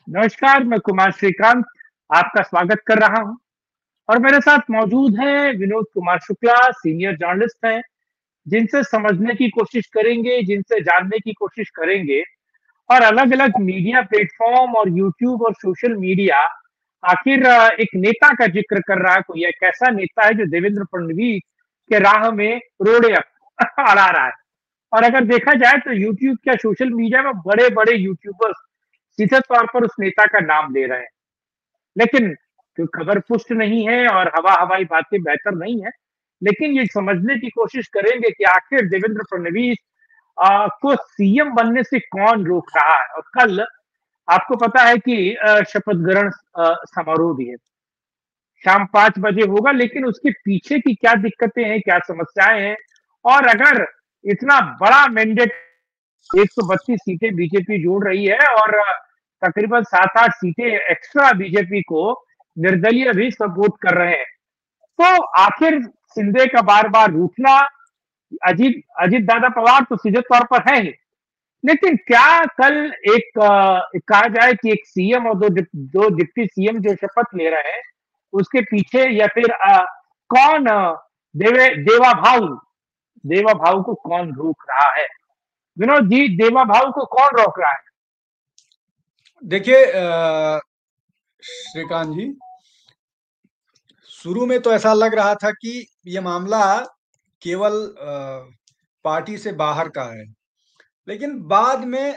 नमस्कार, मैं कुमार श्रीकांत आपका स्वागत कर रहा हूँ और मेरे साथ मौजूद हैं विनोद कुमार शुक्ला, सीनियर जर्नलिस्ट हैं, जिनसे समझने की कोशिश करेंगे, जिनसे जानने की कोशिश करेंगे और अलग-अलग मीडिया प्लेटफ़ॉर्म और यूट्यूब और सोशल मीडिया आखिर एक नेता का ज़िक्र कर रहा है, कोई एक ऐसा नेता है जो देवेंद्र फडणवीस के राह में रोड़े अड़ा रहा है। और अगर देखा जाए तो यूट्यूब क्या सोशल मीडिया में बड़े-बड़े यूट्यूबर्स सीधे तौर पर उस नेता का नाम ले रहे हैं। लेकिन खबर पुष्ट नहीं है और हवा-हवाई बातें बेहतर नहीं है। लेकिन ये समझने की कोशिश करेंगे कि आखिर देवेंद्र फडणवीस को सीएम बनने से कौन रोक रहा है? और कल आपको पता है कि शपथ ग्रहण समारोह भी है। शाम 5 बजे होगा लेकिन उसके पीछे की क्या दिक्कतें हैं, क्या समस्याएँ हैं और अगर इतना बड़ा मैंडेट 132 सीटें बीजेपी जोड़ रही है और तकरीबन 7-8 सीटें एक्स्ट्रा बीजेपी को निर्दलीय भी सपोर्ट कर रहे हैं। तो आखिर शिंदे का बार-बार रूठना अजीत अजीत दादा पवार तो सीधे तौर पर है ही। लेकिन क्या कल कहा जाए कि एक सीएम और दो डिप्टी सीएम जो शपथ ले रहे हैं, उसके पीछे या फिर कौन देवा भाऊ देवा भाऊ को कौन रोक रहा है? विनोद जी, देवा भाऊ को कौन रोक रहा है? देखिए श्रीकांत जी, शुरू में तो ऐसा लग रहा था कि ये मामला केवल पार्टी से बाहर का है, लेकिन बाद में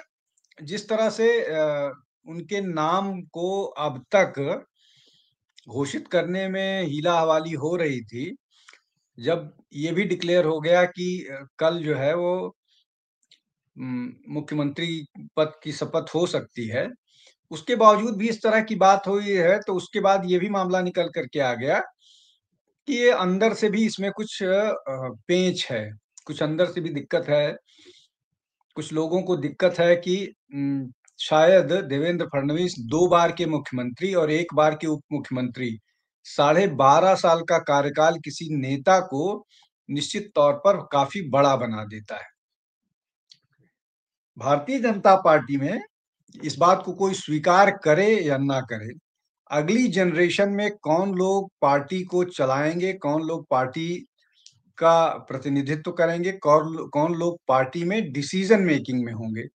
जिस तरह से उनके नाम को अब तक घोषित करने में हीला-हवाली हो रही थी, जब ये भी डिक्लेयर हो गया कि कल जो है वो मुख्यमंत्री पद की शपथ हो सकती है, उसके बावजूद भी इस तरह की बात हुई है, तो उसके बाद ये भी मामला निकल कर के आ गया कि ये अंदर से भी इसमें कुछ पेंच है, कुछ अंदर से भी दिक्कत है। कुछ लोगों को दिक्कत है कि शायद देवेंद्र फडणवीस 2 बार के मुख्यमंत्री और 1 बार के उप मुख्यमंत्री, साढ़े 12 साल का कार्यकाल किसी नेता को निश्चित तौर पर काफ़ी बड़ा बना देता है। भारतीय जनता पार्टी में इस बात को कोई स्वीकार करे या ना करे, अगली जनरेशन में कौन लोग पार्टी को चलाएँगे, कौन लोग पार्टी का प्रतिनिधित्व करेंगे, कौन कौन लोग पार्टी में डिसीजन मेकिंग में होंगे,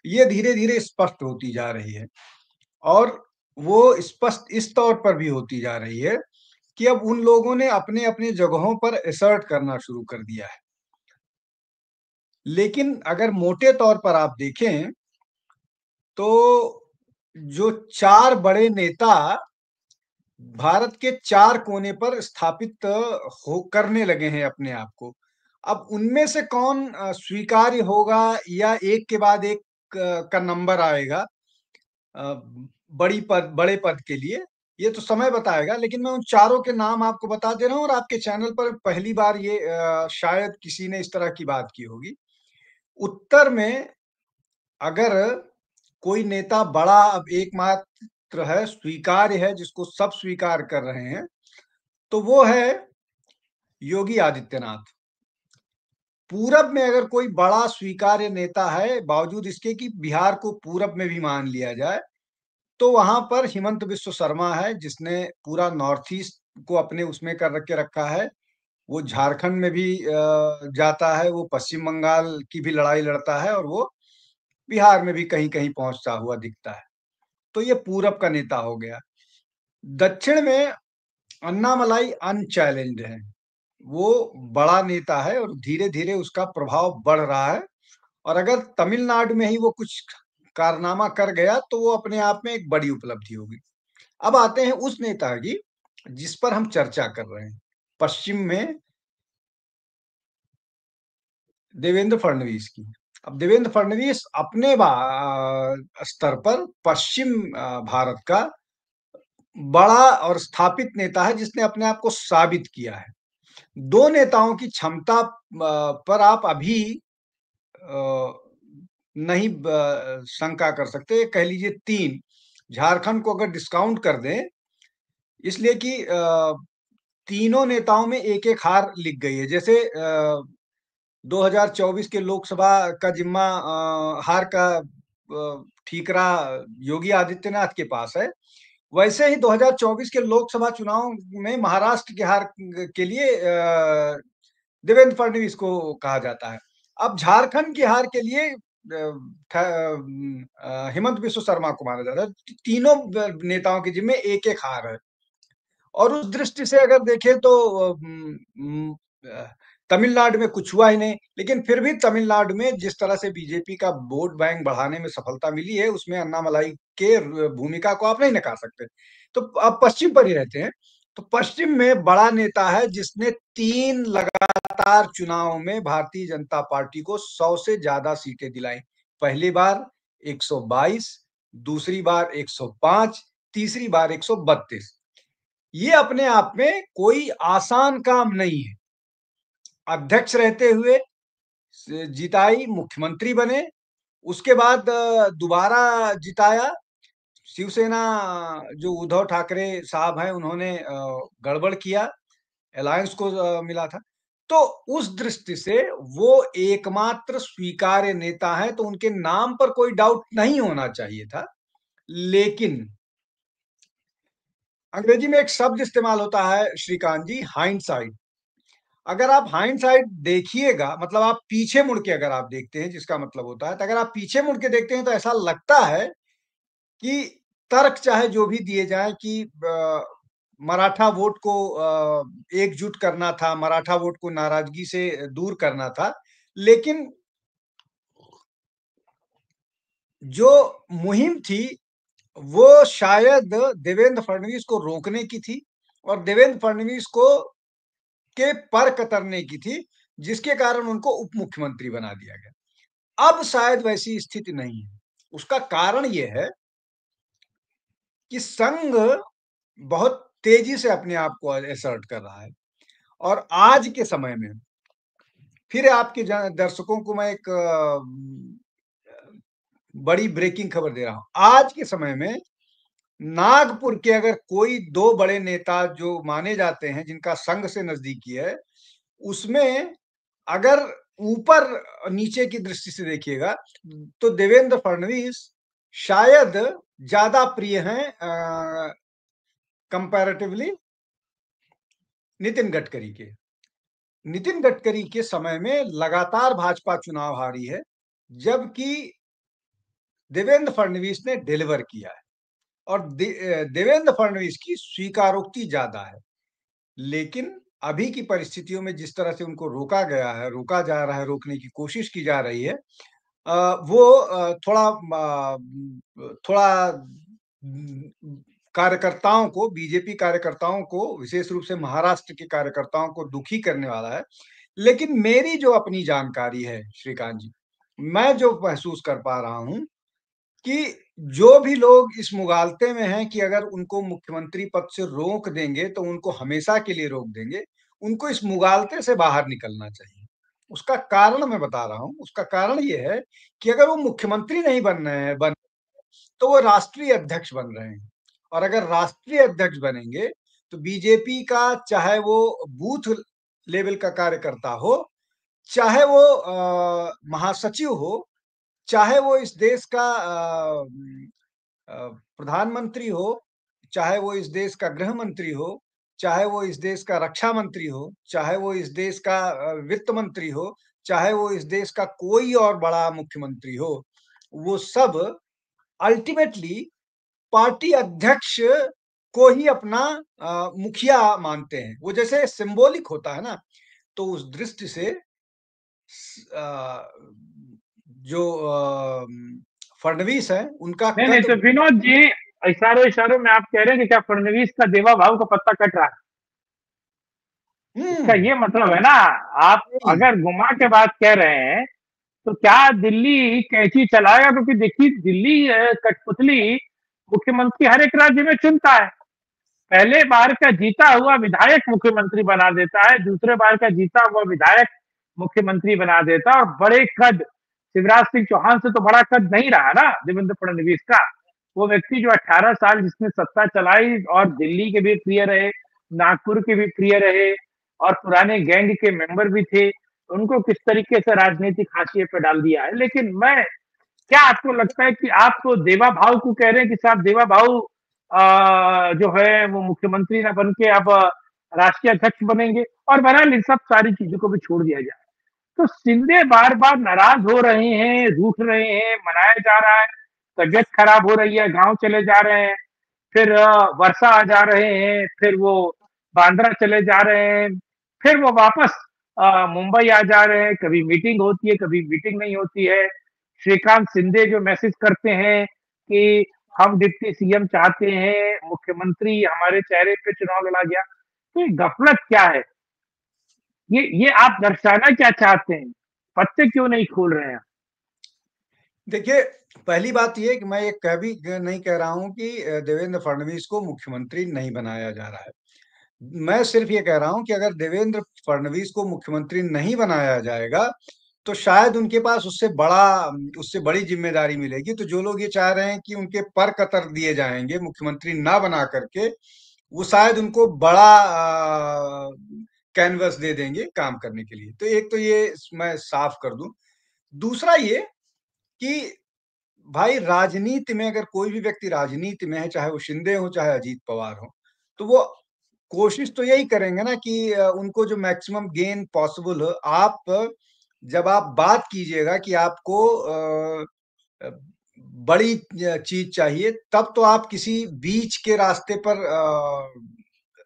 ये धीरे-धीरे स्पष्ट होती जा रही है। और वो स्पष्ट इस तौर पर भी होती जा रही है कि अब उन लोगों ने अपने-अपने जगहों पर असर्ट करना शुरू कर दिया है। लेकिन अगर मोटे तौर पर आप देखें, तो जो 4 बड़े नेता भारत के 4 कोने पर स्थापित हो करने लगे हैं अपने आप को। अब उनमें से कौन स्वीकार्य होगा या एक के बाद एक का नंबर आएगा अ, बड़े पद के लिए, ये तो समय बताएगा। लेकिन मैं उन चारों के नाम आपको बता दे रहा हूँ और आपके चैनल पर पहली बार ये शायद किसी ने इस तरह की बात की होगी। उत्तर में अगर कोई नेता बड़ा अब एकमात्र है, स्वीकार्य है, जिसको सब स्वीकार कर रहे हैं, तो वो है योगी आदित्यनाथ। पूरब में अगर कोई बड़ा स्वीकार्य नेता है, बावजूद इसके कि बिहार को पूरब में भी मान लिया जाए, तो वहाँ पर हिमंत बिस्व शर्मा है, जिसने पूरा नॉर्थ ईस्ट को अपने उसमें कर के रखा है। वो झारखंड में भी जाता है, वो पश्चिम बंगाल की भी लड़ाई लड़ता है और वो बिहार में भी कहीं-कहीं पहुँचता हुआ दिखता है। तो ये पूरब का नेता हो गया। दक्षिण में अन्नामलाई अनचैलेंज्ड है। वो बड़ा नेता है और धीरे-धीरे उसका प्रभाव बढ़ रहा है और अगर तमिलनाडु में ही वो कुछ कारनामा कर गया, तो वो अपने आप में एक बड़ी उपलब्धि होगी। अब आते हैं उस नेता की, जिस पर हम चर्चा कर रहे हैं, पश्चिम में देवेंद्र फडणवीस की। अब देवेंद्र फडणवीस अपने स्तर पर पश्चिम भारत का बड़ा और स्थापित नेता है, जिसने अपने आप को साबित किया है। 2 नेताओं की क्षमता पर आप अभी अ, नहीं शंका कर सकते, कह लीजिए 3 झारखंड को अगर डिस्काउंट कर दें, इसलिए कि तीनों नेताओं में एक-एक हार लिख गई है। जैसे 2024 के लोकसभा का जिम्मा हार का ठीकरा योगी आदित्यनाथ के पास है, वैसे ही 2024 के लोकसभा चुनाव में महाराष्ट्र की हार के लिए देवेंद्र फडणवीस को कहा जाता है। अब झारखंड की हार के लिए हेमंत बिस्व शर्मा को माना जाता है। तीनों नेताओं के जिम्मे एक-एक हार है। और उस दृष्टि से अगर देखें तो तमिलनाडु में कुछ हुआ ही नहीं, लेकिन फिर भी तमिलनाडु में जिस तरह से बीजेपी का वोट बैंक बढ़ाने में सफलता मिली है, उसमें अन्नामलाई के भूमिका को आप नहीं नकार सकते। तो अब पश्चिम पर ही रहते हैं, तो पश्चिम में बड़ा नेता है जिसने 3 लगातार चुनाव में भारतीय जनता पार्टी को 100 से ज्यादा सीटें दिलाई। पहली बार 122, दूसरी बार 105, तीसरी बार 132। ये अपने आप में कोई आसान काम नहीं है। अध्यक्ष रहते हुए जिताई, मुख्यमंत्री बने, उसके बाद दोबारा जिताया। शिवसेना जो उद्धव ठाकरे साहब हैं, उन्होंने गड़बड़ किया, अलायंस को मिला था। तो उस दृष्टि से वो एकमात्र स्वीकार्य नेता है, तो उनके नाम पर कोई डाउट नहीं होना चाहिए था। लेकिन अंग्रेजी में एक शब्द इस्तेमाल होता है श्रीकांत जी, हाइंडसाइट। अगर आप हाइंडसाइट देखिएगा, मतलब आप पीछे मुड़ के अगर आप देखते हैं, जिसका मतलब होता है, तो अगर आप पीछे मुड़ के देखते हैं तो ऐसा लगता है कि तर्क चाहे जो भी दिए जाएं कि मराठा वोट को एकजुट करना था, मराठा वोट को नाराजगी से दूर करना था, लेकिन जो मुहिम थी वो शायद देवेंद्र फडणवीस को रोकने की थी और देवेंद्र फडणवीस को के पर कतरने की थी, जिसके कारण उनको उप मुख्यमंत्री बना दिया गया। अब शायद वैसी स्थिति नहीं है। उसका कारण ये है कि संघ बहुत तेजी से अपने आप को असर्ट कर रहा है और आज के समय में फिर आपके दर्शकों को मैं एक बड़ी ब्रेकिंग खबर दे रहा हूं। आज के समय में नागपुर के अगर कोई 2 बड़े नेता जो माने जाते हैं, जिनका संघ से नजदीकी है, उसमें अगर ऊपर नीचे की दृष्टि से देखिएगा तो देवेंद्र फडणवीस शायद ज्यादा प्रिय हैं कंपैरेटिवली नितिन गडकरी के। नितिन गडकरी के समय में लगातार भाजपा चुनाव हारी है, जबकि देवेंद्र फडणवीस ने डिलीवर किया है और देवेंद्र फडणवीस की स्वीकारोक्ति ज्यादा है। लेकिन अभी की परिस्थितियों में जिस तरह से उनको रोका गया है, रोका जा रहा है, रोकने की कोशिश की जा रही है, वो थोड़ा कार्यकर्ताओं को, बीजेपी कार्यकर्ताओं को, विशेष रूप से महाराष्ट्र के कार्यकर्ताओं को दुखी करने वाला है। लेकिन मेरी जो अपनी जानकारी है श्रीकांत जी, मैं जो महसूस कर पा रहा हूं कि जो भी लोग इस मुगालते में हैं कि अगर उनको मुख्यमंत्री पद से रोक देंगे तो उनको हमेशा के लिए रोक देंगे, उनको इस मुगालते से बाहर निकलना चाहिए। उसका कारण मैं बता रहा हूं। उसका कारण ये है कि अगर वो मुख्यमंत्री नहीं बन रहे हैं, तो वो राष्ट्रीय अध्यक्ष बन रहे हैं और अगर राष्ट्रीय अध्यक्ष बनेंगे तो बीजेपी का चाहे वो बूथ लेवल का कार्यकर्ता हो, चाहे वो महासचिव हो, चाहे वो इस देश का प्रधानमंत्री हो, चाहे वो इस देश का गृह मंत्री हो, चाहे वो इस देश का रक्षा मंत्री हो, चाहे वो इस देश का वित्त मंत्री हो, चाहे वो इस देश का कोई और बड़ा मुख्यमंत्री हो, वो सब अल्टीमेटली पार्टी अध्यक्ष को ही अपना मुखिया मानते हैं। वो जैसे सिंबॉलिक होता है ना, तो उस दृष्टि से जो फडणवीस है, उनका नहीं नहीं, कद। तो विनोद जी, इशारों इशारों में आप कह रहे हैं कि क्या फडणवीस का देवा भाव का पत्ता कट रहा है? इसका हम्म। ये मतलब है ना, आप अगर घुमा के बात कह रहे हैं तो क्या दिल्ली कैंची चलाएगा? क्योंकि देखिए, दिल्ली कठपुतली मुख्यमंत्री हर एक राज्य में चुनता है। पहले बार का जीता हुआ विधायक मुख्यमंत्री बना देता है, दूसरे बार का जीता हुआ विधायक मुख्यमंत्री बना देता है। और बड़े कद, शिवराज सिंह चौहान से तो बड़ा कद नहीं रहा ना देवेंद्र फडणवीस का। वो व्यक्ति जो 18 साल जिसने सत्ता चलाई और दिल्ली के भी प्रिय रहे, नागपुर के भी प्रिय रहे और पुराने गैंग के मेंबर भी थे, उनको किस तरीके से राजनीतिक हाशिए पे डाल दिया है। लेकिन मैं क्या आपको लगता है कि आप तो देवा भाव को कह रहे हैं कि साहब देवा भाव जो है वो मुख्यमंत्री ना बन के अब राष्ट्रीय अध्यक्ष बनेंगे, और बहरहाल इन सब सारी चीजों को भी छोड़ दिया जाए। तो शिंदे बार बार नाराज हो रहे हैं, रूठ रहे हैं, मनाया जा रहा है, तबियत खराब हो रही है, गांव चले जा रहे हैं, फिर वर्षा आ जा रहे हैं, फिर वो बांद्रा चले जा रहे हैं, फिर वो वापस मुंबई आ जा रहे हैं, कभी मीटिंग होती है, कभी मीटिंग नहीं होती है। श्रीकांत शिंदे जो मैसेज करते हैं कि हम डिप्टी सीएम चाहते हैं, मुख्यमंत्री हमारे चेहरे पे चुनाव लड़ा गया, तो ये गफलत क्या है? ये आप दर्शाना क्या चाहते हैं? पत्ते क्यों नहीं खोल रहे हैं? देखिए, पहली बात ये है कि मैं ये कह भी नहीं कह रहा हूँ कि देवेंद्र फडणवीस को मुख्यमंत्री नहीं बनाया जा रहा है। मैं सिर्फ ये कह रहा हूँ कि अगर देवेंद्र फडणवीस को मुख्यमंत्री नहीं बनाया जाएगा, तो शायद उनके पास उससे बड़ी ज़िम्मेदारी मिलेगी। तो जो लोग ये चाह रहे हैं कि उनके पर कतर दिए जाएँगे मुख्यमंत्री ना बना करके, वो शायद उनको बड़ा कैनवस दे देंगे काम करने के लिए। तो एक तो ये मैं साफ कर दूँ। दूसरा ये कि भाई राजनीति में अगर कोई भी व्यक्ति राजनीति में है, चाहे वो शिंदे हो, चाहे अजीत पवार हो, तो वो कोशिश तो यही करेंगे ना कि उनको जो मैक्सिमम गेन पॉसिबल हो। जब आप बात कीजिएगा कि आपको अ, बड़ी चीज़ चाहिए, तब तो आप किसी बीच के रास्ते पर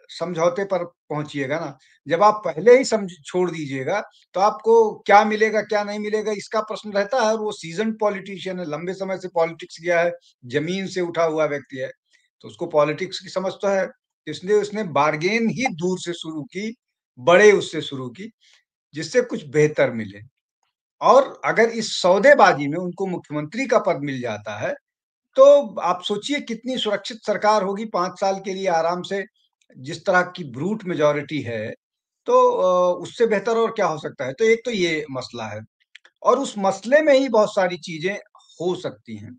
समझौते पर पहुँचिएगा ना। जब आप पहले ही समझ छोड़ दीजिएगा, तो आपको क्या मिलेगा, क्या नहीं मिलेगा, इसका प्रश्न रहता है। और वो सीज़न्ड पॉलिटिशियन है, लंबे समय से पॉलिटिक्स किया है, ज़मीन से उठा हुआ व्यक्ति है, तो उसको पॉलिटिक्स की समझ तो है। इसलिए उसने बार्गेन ही दूर से शुरू की, बड़े उससे शुरू की, जिससे कुछ बेहतर मिले। और अगर इस सौदेबाजी में उनको मुख्यमंत्री का पद मिल जाता है, तो आप सोचिए कितनी सुरक्षित सरकार होगी 5 साल के लिए आराम से। जिस तरह की ब्रूट मेजॉरिटी है, तो उससे बेहतर और क्या हो सकता है? तो एक तो ये मसला है, और उस मसले में ही बहुत सारी चीज़ें हो सकती हैं।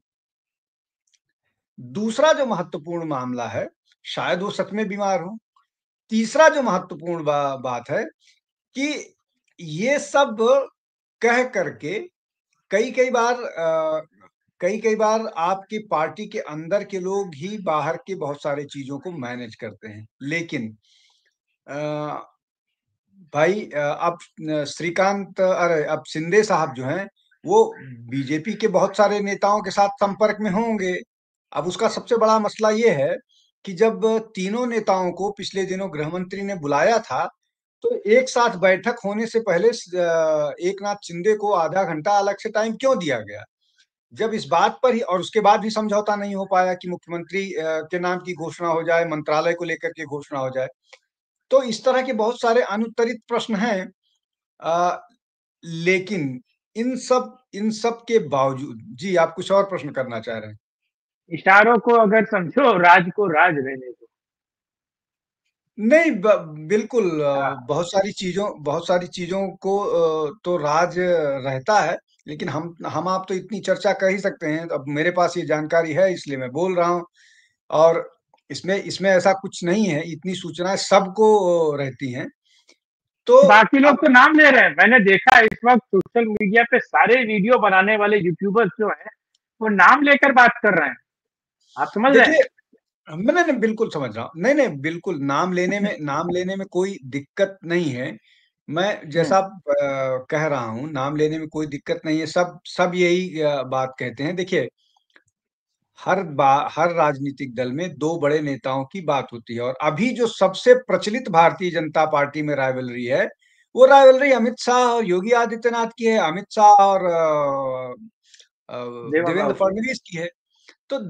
दूसरा जो महत्वपूर्ण मामला है, शायद वो सच में बीमार हों। तीसरा जो महत्वपूर्ण बात है कि ये सब कह कर के कई-कई बार कई-कई बार आपकी पार्टी के अंदर के लोग ही बाहर के बहुत सारी चीज़ों को मैनेज करते हैं। लेकिन अ, भाई अब शिंदे साहब जो हैं, वो बीजेपी के बहुत सारे नेताओं के साथ संपर्क में होंगे। अब उसका सबसे बड़ा मसला ये है कि जब तीनों नेताओं को पिछले दिनों गृह मंत्री ने बुलाया था, तो एक साथ बैठक होने से पहले एकनाथ शिंदे को आधा घंटा अलग से टाइम क्यों दिया गया? जब इस बात पर ही और उसके बाद भी समझौता नहीं हो पाया कि मुख्यमंत्री के नाम की घोषणा हो जाए, मंत्रालय को लेकर के घोषणा हो जाए। तो इस तरह के बहुत सारे अनुत्तरित प्रश्न हैं। अ, लेकिन इन सब के बावजूद जी, आप कुछ और प्रश्न करना चाह रहे हैं? इशारों को अगर समझो, राज को राज रहने दो। नहीं, बिल्कुल हाँ। बहुत सारी चीज़ों को तो राज रहता है, लेकिन हम आप तो इतनी चर्चा कर ही सकते हैं। अब मेरे पास ये जानकारी है इसलिए मैं बोल रहा हूँ। और इसमें इसमें ऐसा कुछ नहीं है, इतनी सूचनाएँ सबको रहती हैं। तो बाकी लोग अब तो नाम ले रहे हैं, मैंने देखा है इस वक्त सोशल मीडिया पे सारे वीडियो बनाने वाले यूट्यूबर्स जो हैं, वो नाम लेकर बात कर रहे हैं। आप समझ रहे हैं? देखिए, मैं नहीं, बिल्कुल समझ रहा हूँ। नहीं, नहीं, बिल्कुल नाम लेने में कोई दिक्कत नहीं है। मैं हम्म। जैसा कह रहा हूँ, नाम लेने में कोई दिक्कत नहीं है। सब सब यही बात कहते हैं। देखिए, हर राजनीतिक दल में 2 बड़े नेताओं की बात होती है, और अभी जो सबसे प्रचलित भारतीय जनता पार्टी में राइवलरी है, वो राइवलरी अमित शाह और योगी आदित्यनाथ की है, अमित शाह और देवा देवेंद्र भाव की। फडणवीस की है। तो हाँ।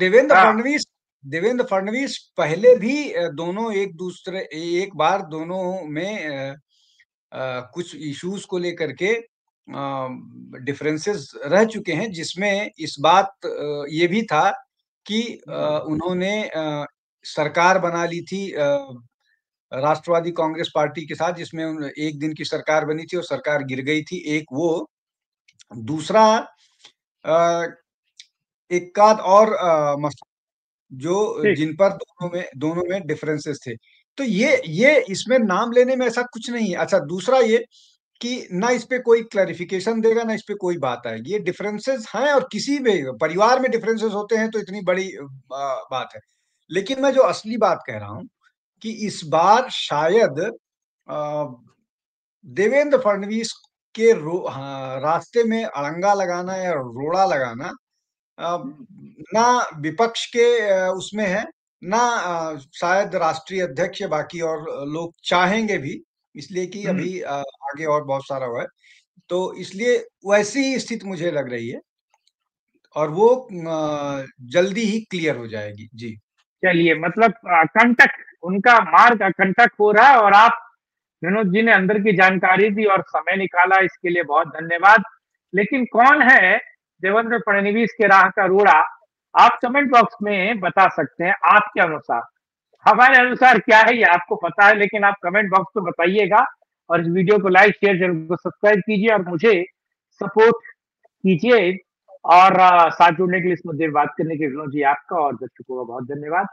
देवेंद्र फडणवीस पहले भी एक बार दोनों में कुछ इश्यूज को लेकर के डिफरेंसेस रह चुके हैं, जिसमें इस बात ये भी था कि हम्म। उन्होंने सरकार बना ली थी राष्ट्रवादी कांग्रेस पार्टी के साथ, जिसमें एक दिन की सरकार बनी थी और सरकार गिर गई थी। एक वो, दूसरा अ, एक आध और जो ठीक। जिन पर दोनों में डिफरेंसेस थे। तो ये इसमें नाम लेने में ऐसा कुछ नहीं है। अच्छा, दूसरा ये कि ना इस पे कोई क्लैरिफिकेशन देगा, ना इस पे कोई बात आएगी। ये डिफरेंसेस हैं, और किसी भी परिवार में डिफरेंसेस होते हैं तो इतनी बड़ी बात है। लेकिन मैं जो असली बात कह रहा हूँ कि इस बार शायद देवेंद्र फडणवीस के रास्ते में अड़ंगा लगाना या रोड़ा लगाना अ, ना विपक्ष के उसमें है, ना शायद राष्ट्रीय अध्यक्ष या बाकी और लोग चाहेंगे भी, इसलिए कि हम्म। अभी आगे और बहुत सारा हुआ है। तो इसलिए वैसी ही स्थिति मुझे लग रही है, और वो जल्दी ही क्लियर हो जाएगी। जी। चलिए, मतलब कंटक, उनका मार्ग अकंटक हो रहा है, और आप विनोद जी ने अंदर की जानकारी दी और समय निकाला, इसके लिए बहुत धन्यवाद। लेकिन कौन है देवेंद्र फडणवीस के राह का रोड़ा? आप कमेंट बॉक्स में बता सकते हैं आपके अनुसार। हमारे अनुसार क्या है ये आपको पता है, लेकिन आप कमेंट बॉक्स में बताइएगा। और इस वीडियो को लाइक, शेयर, जरूर सब्सक्राइब कीजिए और मुझे सपोर्ट कीजिए। और साथ जुड़ने के लिए, इस मुद्दे पर बात करने के लिए विनोद जी आपका और दर्शकों का बहुत धन्यवाद।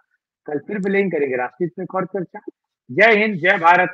कल फिर मिलेंगे, करेंगे राष्ट्रीय में एक और चर्चा। जय हिंद, जय भारत।